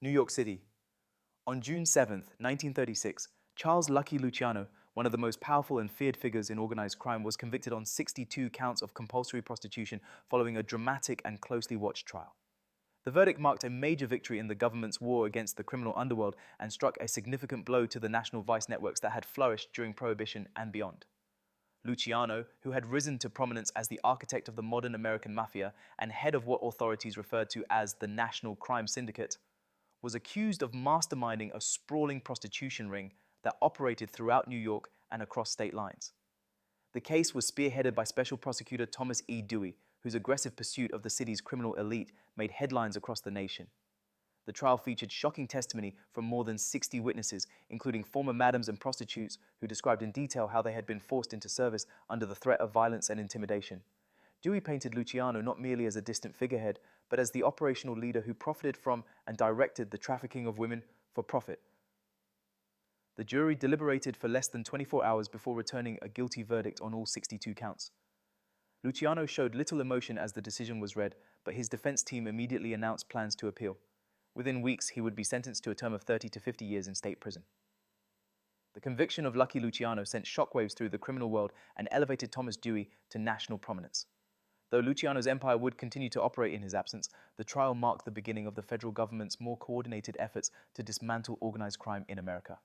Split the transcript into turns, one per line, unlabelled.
New York City. On June 7, 1936, Charles Lucky Luciano, one of the most powerful and feared figures in organized crime, was convicted on 62 counts of compulsory prostitution following a dramatic and closely watched trial. The verdict marked a major victory in the government's war against the criminal underworld and struck a significant blow to the national vice networks that had flourished during Prohibition and beyond. Luciano, who had risen to prominence as the architect of the modern American Mafia and head of what authorities referred to as the National Crime Syndicate, was accused of masterminding a sprawling prostitution ring that operated throughout New York and across state lines. The case was spearheaded by Special Prosecutor Thomas E. Dewey, whose aggressive pursuit of the city's criminal elite made headlines across the nation. The trial featured shocking testimony from more than 60 witnesses, including former madams and prostitutes who described in detail how they had been forced into service under the threat of violence and intimidation. Dewey painted Luciano not merely as a distant figurehead, but as the operational leader who profited from and directed the trafficking of women for profit. The jury deliberated for less than 24 hours before returning a guilty verdict on all 62 counts. Luciano showed little emotion as the decision was read, but his defense team immediately announced plans to appeal. Within weeks, he would be sentenced to a term of 30 to 50 years in state prison. The conviction of Lucky Luciano sent shockwaves through the criminal world and elevated Thomas Dewey to national prominence. Though Luciano's empire would continue to operate in his absence, the trial marked the beginning of the federal government's more coordinated efforts to dismantle organized crime in America.